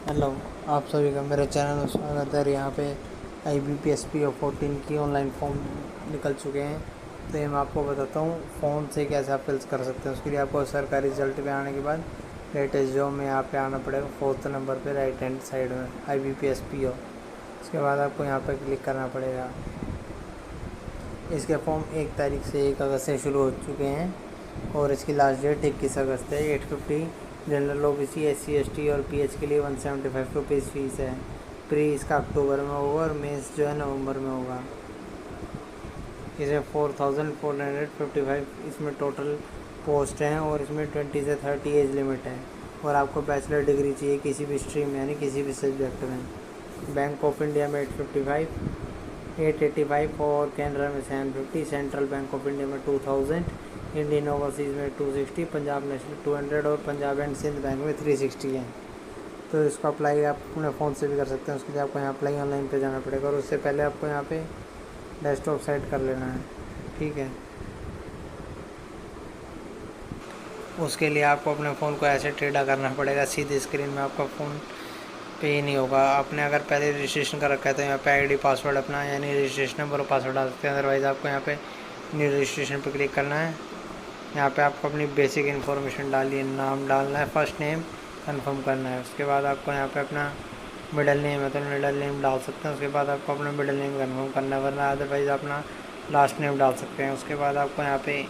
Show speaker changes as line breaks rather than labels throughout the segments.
Hello, आप सभी का मेरे चैनल में स्वागत है। यहाँ पे IBPSP और 14 की ऑनलाइन फॉर्म निकल चुके हैं। तो ये मैं आपको बताता हूँ फ़ोन से कैसे आप फिल कर सकते हैं। उसके लिए आपको सरकारी रिजल्ट पे आने के बाद लेटेस्ट जॉब में यहाँ पे आना पड़ेगा। 4th नंबर पे राइट हैंड साइड में IBPSP हो। उसके बाद आपको यहाँ पर क्लिक करना पड़ेगा। इसके फॉर्म 1 तारीख से 1 अगस्त से शुरू हो चुके हैं और इसकी लास्ट डेट 21 अगस्त है। 850 जनरल OBC SC ST और PH के लिए 175 रुपीज़ फ़ीस है। प्री इसका अक्टूबर में होगा और मेंस जो है नवंबर में होगा। इसे 4455 इसमें टोटल पोस्ट हैं और इसमें 20 से 30 एज लिमिट है और आपको बैचलर डिग्री चाहिए किसी भी स्ट्रीम यानी किसी भी सब्जेक्ट में। बैंक ऑफ इंडिया में 885 और कैनरा में 750, सेंट्रल बैंक ऑफ इंडिया में 2000, इंडियन ओवरसीज़ में 260, पंजाब नेशनल 200 और पंजाब एंड सिंध बैंक में 360 है। तो इसको अप्लाई आप अपने फ़ोन से भी कर सकते हैं। उसके लिए आपको यहाँ अप्लाई ऑनलाइन पे जाना पड़ेगा और उससे पहले आपको यहाँ पे डेस्कटॉप सेट कर लेना है। ठीक है, उसके लिए आपको अपने फ़ोन को ऐसे टेढ़ा करना पड़ेगा, सीधी स्क्रीन में आपका फ़ोन पे ही नहीं होगा। आपने अगर पहले रजिस्ट्रेशन कर रखा है तो यहाँ पे ID पासवर्ड अपना यानी रजिस्ट्रेशन नंबर और पासवर्ड डाल सकते हैं। अदरवाइज़ आपको यहाँ पे न्यू रजिस्ट्रेशन पे क्लिक करना है। यहाँ पे आपको अपनी बेसिक इन्फॉर्मेशन डालनी है, नाम डालना है, फर्स्ट नेम कंफर्म करना है। उसके बाद आपको यहाँ पे अपना मिडल नेम है तो मिडल नेम डाल सकते हैं। उसके बाद आपको अपना मिडल नेम कंफर्म करना है, वरना अदरवाइज़ अपना लास्ट नेम डाल सकते हैं। उसके बाद आपको यहाँ पे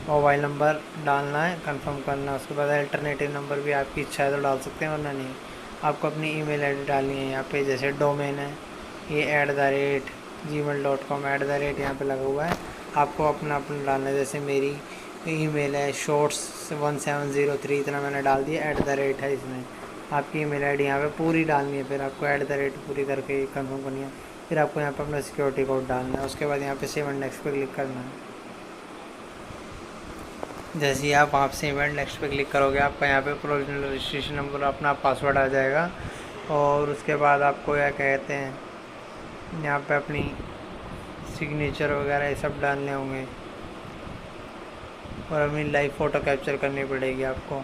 मोबाइल नंबर डालना है, कंफर्म करना है। उसके बाद अल्टरनेटिव नंबर भी आपकी इच्छा है तो डाल सकते हैं, वरना नहीं। आपको अपनी ईमेल आईडी डालनी है। यहाँ पे जैसे डोमेन है ये @gmail.com यहाँ पे लगा हुआ है। आपको अपना डालना है। जैसे मेरी ईमेल है shorts1703 इतना मैंने डाल दिया, @ है इसमें। आपकी ईमेल आईडी यहाँ पे पूरी डालनी है, फिर आपको @ पूरी करके कंफर्म करनी है। फिर आपको यहाँ पे अपना सिक्योरिटी कोड डालना है। उसके बाद यहाँ पे सेव एंड नेक्स्ट पे क्लिक करना है। जैसे ही आप वहाँ से इवेंट नेक्स्ट पे क्लिक करोगे आपका यहाँ पे प्रोविजनल रजिस्ट्रेशन नंबर अपना पासवर्ड आ जाएगा और उसके बाद आपको क्या कहते हैं यहाँ पे अपनी सिग्नेचर वगैरह ये सब डालने होंगे और अपनी लाइव फ़ोटो कैप्चर करनी पड़ेगी आपको।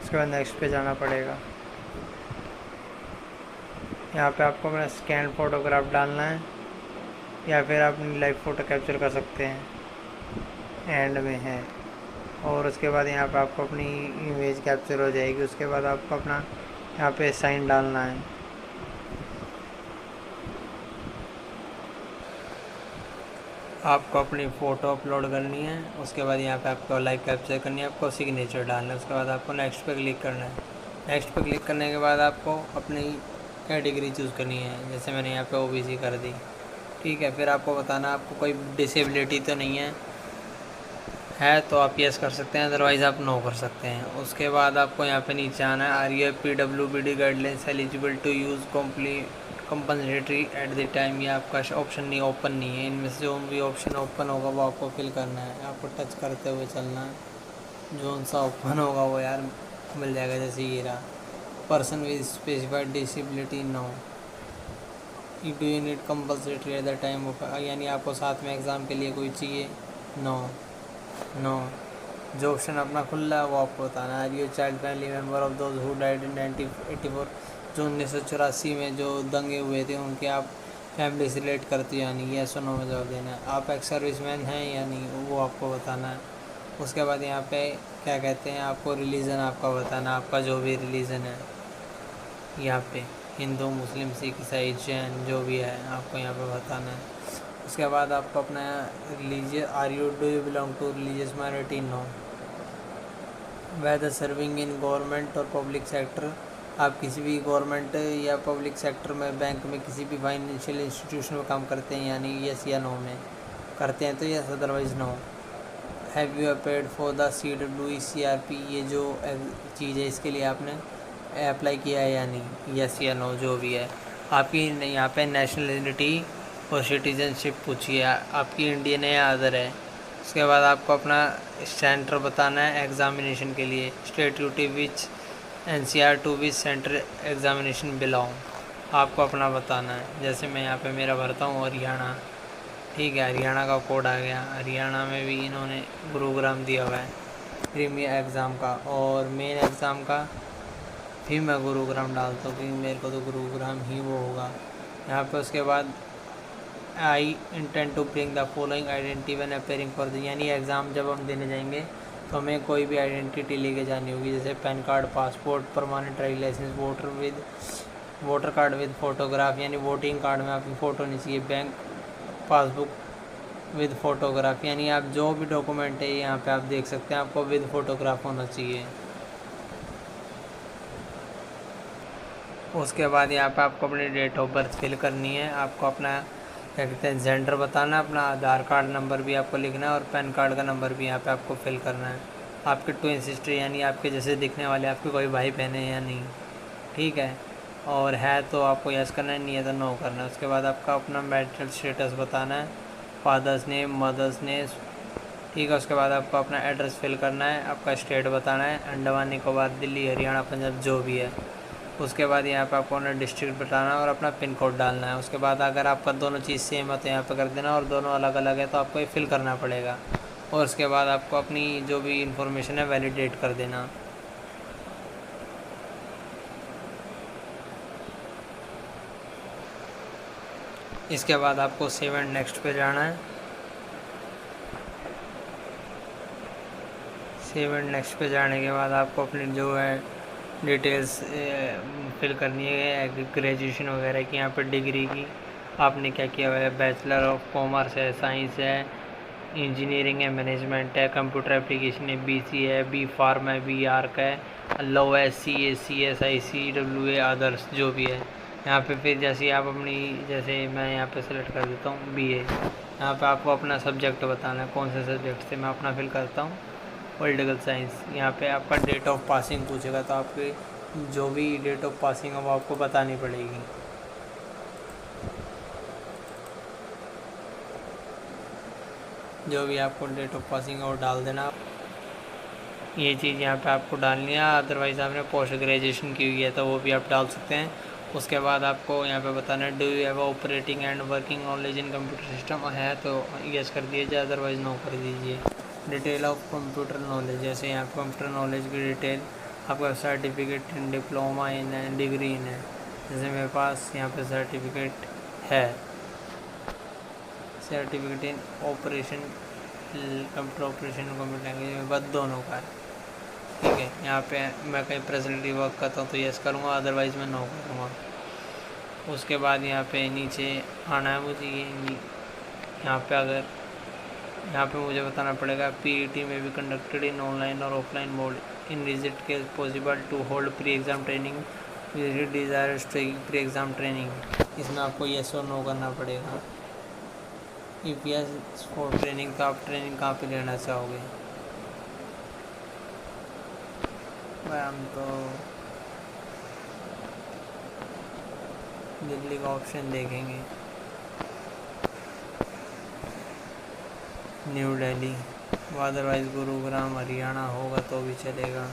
उसके बाद नेक्स्ट पे जाना पड़ेगा। यहाँ पे आपको अपना स्कैन फ़ोटोग्राफ डालना है या फिर आप अपनी लाइव फ़ोटो कैप्चर कर सकते हैं, एंड में है। और उसके बाद यहाँ पे आपको अपनी इमेज कैप्चर हो जाएगी। उसके बाद आपको अपना यहाँ पे साइन डालना है। आपको अपनी फ़ोटो अपलोड करनी है। उसके बाद यहाँ पे आपको लाइव कैप्चर करनी है, आपको सिग्नेचर डालना है। उसके बाद आपको नेक्स्ट पे क्लिक करना है। नेक्स्ट पे क्लिक करने के बाद आपको अपनी कैटेगरी चूज़ करनी है। जैसे मैंने यहाँ पे OBC कर दी। ठीक है, फिर आपको बताना आपको कोई डिसेबिलिटी तो नहीं है तो आप यस कर सकते हैं, अदरवाइज़ आप नो कर सकते हैं। उसके बाद आपको यहाँ पे नीचे आना है। Are you PWBD guidelines eligible to use compensatory at the time. ये आपका ऑप्शन नहीं ओपन नहीं है। इनमें से जो भी ऑप्शन ओपन होगा वो आपको फिल करना है। आपको टच करते हुए चलना है, जो सा ओपन होगा वो यार मिल जाएगा। जैसे ये रहा, person with specified disability no, do you need compulsory at the time of, यानी आपको साथ में एग्ज़ाम के लिए कोई चाहिए, नो। जो ऑप्शन अपना खुला है वो आपको बताना है। Are you child family member of those who died in 1984, जो 1984 में जो दंगे हुए थे उनके आप फैमिली से रिलेट करती है, यानी येस और नो में जवाब देना है। आप एक्स सर्विसमैन हैं या नहीं वो आपको बताना है। उसके बाद यहाँ पे क्या कहते हैं आपको रिलीजन आपका बताना, आपका जो भी रिलीजन है यहाँ पे हिंदू मुस्लिम सिख ईसाई जैन जो भी है आपको यहाँ पे बताना है। उसके बाद आपको अपना religious, do you belong to religious minority, no. Whether serving in government or public sector, आप किसी भी गवर्नमेंट या पब्लिक सेक्टर में बैंक में किसी भी फाइनेंशियल इंस्टीट्यूशन में काम करते हैं, यानी यस या नो में करते हैं तो yes, otherwise no. Have you applied for the CWE CRP, ये जो चीज़ है इसके लिए आपने अप्लाई किया है या नहीं, यस या नो जो भी है। आपकी यहाँ पे नेशनलिटी और सिटीजनशिप पूछिए, आपकी इंडियन है या अदर है। उसके बाद आपको अपना सेंटर बताना है एग्ज़ामिनेशन के लिए। State UT which NCR to which centre examination belong, आपको अपना बताना है। जैसे मैं यहाँ पे मेरा भरता हूँ हरियाणा। ठीक है, हरियाणा का कोड आ गया। हरियाणा में भी इन्होंने गुरुग्राम दिया हुआ है प्रीमियर एग्ज़ाम का, और मेन एग्ज़ाम का फिर मैं गुरुग्राम डालता हूँ क्योंकि मेरे को तो गुरुग्राम ही वो होगा। यहाँ पे उसके बाद I intent to bring the following identity when appearing for the, यानी एग्ज़ाम जब हम देने जाएंगे तो हमें कोई भी आइडेंटिटी लेके जानी होगी, जैसे PAN card, passport, permanent driving licence, voter card with photograph, यानी वोटिंग कार्ड में आपकी फ़ोटो नहीं चाहिए, बैंक पासबुक विद फोटोग्राफ, यानी आप जो भी डॉक्यूमेंट है यहाँ पे आप देख सकते हैं आपको विद फोटोग्राफ होना चाहिए। उसके बाद यहाँ पे आपको अपनी डेट ऑफ बर्थ फिल करनी है, आपको अपना क्या कहते हैं जेंडर बताना है, अपना आधार कार्ड नंबर भी आपको लिखना है और पैन कार्ड का नंबर भी यहाँ पे आपको फिल करना है। आपके ट्विन सिस्टर यानी आपके जैसे दिखने वाले आपके कोई भाई बहन है या नहीं, ठीक है, और है तो आपको यस करना है, नहीं है तो नो करना है। उसके बाद आपका अपना मैरिटल स्टेटस बताना है, फादर्स नेम, मदर्स नेम, ठीक है। उसके बाद आपको अपना एड्रेस फिल करना है, आपका स्टेट बताना है, अंडमान निकोबार, दिल्ली, हरियाणा, पंजाब जो भी है। उसके बाद यहाँ पे आपको अपना डिस्ट्रिक्ट बताना है और अपना पिन कोड डालना है। उसके बाद अगर आपका दोनों चीज़ सेम है तो यहाँ पे कर देना, और दोनों अलग अलग है तो आपको ये फिल करना पड़ेगा। और उसके बाद आपको अपनी जो भी इंफॉर्मेशन है वैलिडेट कर देना। इसके बाद आपको सेव एंड नेक्स्ट पे जाना है। सेव एंड नेक्स्ट पे जाने के बाद आपको अपनी जो है डिटेल्स फिल करनी है, ग्रेजुएशन वगैरह की, यहाँ पर डिग्री की आपने क्या किया हुआ है, बैचलर ऑफ कॉमर्स है, साइंस है, इंजीनियरिंग है, मैनेजमेंट है, कंप्यूटर एप्लीकेशन है, BC है, B फार्म है, B आर्क है, लॉ है, CA, CS, IC, WA, others जो भी है। यहाँ पे फिर जैसे आप अपनी, जैसे मैं यहाँ पे सेलेक्ट कर देता हूँ BA, यहाँ पे आपको अपना सब्जेक्ट बताना है, कौन से सब्जेक्ट से मैं अपना फिल करता हूँ पॉलिटिकल साइंस। यहाँ पे आपका डेट ऑफ पासिंग पूछेगा तो आपके जो भी डेट ऑफ पासिंग है वो आपको बतानी पड़ेगी। जो भी आपको डेट ऑफ पासिंग है वो डाल देना। ये चीज़ यहाँ पे आपको डालनी है, अदरवाइज़ आपने पोस्ट ग्रेजुएशन की हुई है तो वो भी आप डाल सकते हैं। उसके बाद आपको यहाँ पे बताना है do you have operating and working knowledge in computer system, है तो यस कर दीजिए, अदरवाइज़ नो कर दीजिए। डिटेल ऑफ कंप्यूटर नॉलेज, जैसे यहाँ पे कंप्यूटर नॉलेज की डिटेल, आपका सर्टिफिकेट इन डिप्लोमा इन है, डिग्री इन है, जैसे मेरे पास यहाँ पे सर्टिफिकेट है, certificate in operation computer operation computer language में बस दोनों का है, ठीक है। यहाँ पे मैं कहीं प्रेजेंटली वर्क करता हूँ तो यस करूँगा, अदरवाइज़ मैं नो करूँगा। उसके बाद यहाँ पे नीचे आना है मुझे, ये यहाँ पे अगर यहाँ पे मुझे बताना पड़ेगा PET में भी conducted in online or offline mode, in visit के possible to hold pre exam training, visit desires pre exam training, इसमें आपको यस और नो करना पड़ेगा। इफ़ यस फॉर ट्रेनिंग, तो आप ट्रेनिंग कहाँ पे लेना चाहोगे। भाई हम तो दिल्ली का ऑप्शन देखेंगे, न्यू दिल्ली, अदरवाइज़ गुरुग्राम हरियाणा होगा तो भी चलेगा,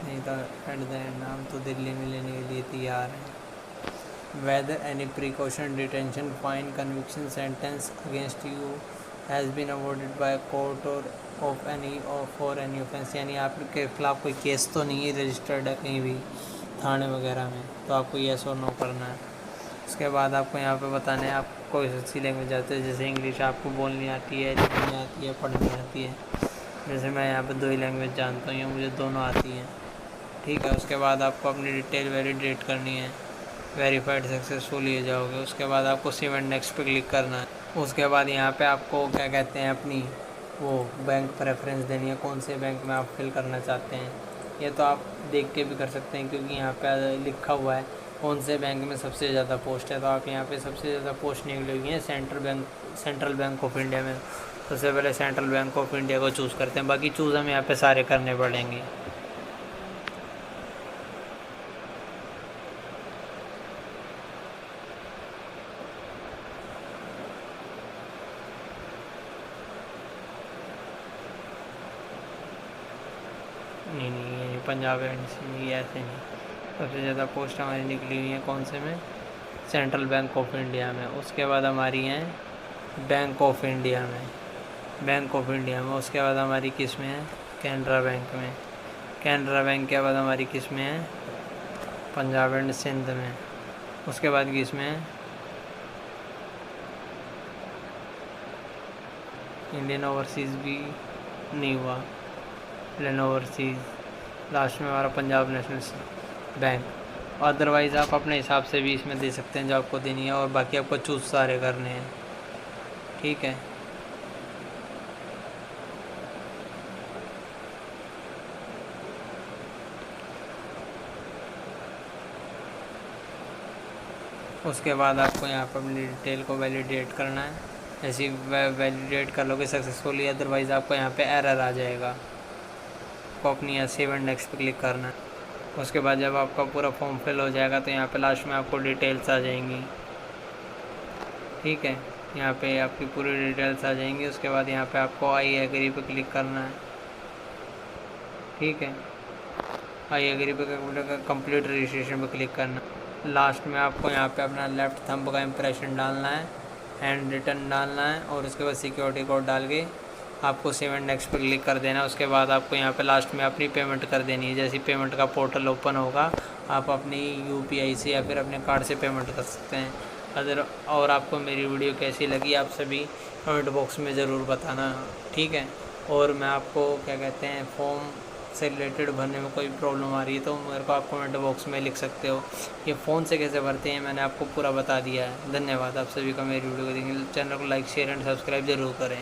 नहीं तो एट द एंड हम तो दिल्ली में लेने के लिए तैयार हैं। Whether any precaution, detention, fine, conviction, sentence against you has been awarded by court or of any or for any offence, यानी आपके खिलाफ कोई केस तो नहीं रजिस्टर्ड है कहीं भी थाने वगैरह में, तो आपको येस और नो करना है। उसके बाद आपको यहाँ पे बताना है आप कोई सी लैंग्वेज आती है, जैसे इंग्लिश आपको बोलनी आती है, लिखनी आती है, पढ़नी आती है, जैसे मैं यहाँ पे 2 ही लैंग्वेज जानता हूँ, मुझे दोनों आती हैं, ठीक है। उसके बाद आपको अपनी डिटेल वैलिडेट करनी है, वेरीफाइड सक्सेसफुल हो जाओगे। उसके बाद आपको सेव एंड नेक्स्ट पे क्लिक करना है। उसके बाद यहाँ पे आपको क्या कहते हैं अपनी वो बैंक प्रेफरेंस देनी है, कौन से बैंक में आप फिल करना चाहते हैं। ये तो आप देख के भी कर सकते हैं क्योंकि यहाँ पे लिखा हुआ है कौन से बैंक में सबसे ज़्यादा पोस्ट है, तो आप यहाँ पे सबसे ज़्यादा पोस्ट निकली हुई है सेंट्रल बैंक ऑफ इंडिया में। सबसे पहले सेंट्रल बैंक ऑफ इंडिया को चूज़ करते हैं, बाकी चूज़ हमें यहाँ पे सारे करने पड़ेंगे। नहीं ये पंजाब एंड नहीं, ऐसे नहीं, सबसे ज़्यादा पोस्ट हमारी निकली हुई है कौन से में, सेंट्रल बैंक ऑफ इंडिया में। उसके बाद हमारी हैं बैंक ऑफ इंडिया में, बैंक ऑफ इंडिया में। उसके बाद हमारी किस में है, कैनरा बैंक में। कैनरा बैंक के बाद हमारी किस में है, पंजाब एंड सिंध में। उसके बाद किस में है, इंडियन ओवरसीज़ भी नहीं हुआ, इंडियन ओवरसीज़। लास्ट में हमारा पंजाब नेशनल बैंक। अदरवाइज़ आप अपने हिसाब से भी इसमें दे सकते हैं जो आपको देनी है, और बाकी आपको चूज़ सारे करने हैं, ठीक है। उसके बाद आपको यहाँ पर अपनी डिटेल को वैलिडेट करना है। ऐसे वैलिडेट कर लोगे सक्सेसफुली, अदरवाइज़ आपको यहाँ पे एरर आ जाएगा। आपको अपनी यहाँ सेव एंड नेक्स्ट पे क्लिक करना है। उसके बाद जब आपका पूरा फॉर्म फिल हो जाएगा तो यहाँ पे लास्ट में आपको डिटेल्स आ जाएंगी, ठीक है। यहाँ पे आपकी पूरी डिटेल्स आ जाएंगी। उसके बाद यहाँ पे आपको आई एग्री पे क्लिक करना है, ठीक है। आई एग्री पे कंप्लीट रजिस्ट्रेशन पे क्लिक करना है। लास्ट में आपको यहाँ पे अपना लेफ़्ट थंब का इम्प्रेशन डालना है, हैंड रिटन डालना है, और उसके बाद सिक्योरिटी कोड डाल के आपको सेव एंड नेक्स्ट पर क्लिक कर देना है। उसके बाद आपको यहाँ पे लास्ट में अपनी पेमेंट कर देनी है। जैसे पेमेंट का पोर्टल ओपन होगा आप अपनी UPI से या फिर अपने कार्ड से पेमेंट कर सकते हैं। और आपको मेरी वीडियो कैसी लगी आप सभी कमेंट बॉक्स में ज़रूर बताना, ठीक है। और मैं आपको क्या कहते हैं फॉर्म से रिलेटेड भरने में कोई प्रॉब्लम आ रही है तो मेरे को आप कमेंट बॉक्स में लिख सकते हो। ये फ़ोन से कैसे भरते हैं मैंने आपको पूरा बता दिया है। धन्यवाद आप सभी का मेरी वीडियो को देखने। चैनल को लाइक शेयर एंड सब्सक्राइब ज़रूर करें।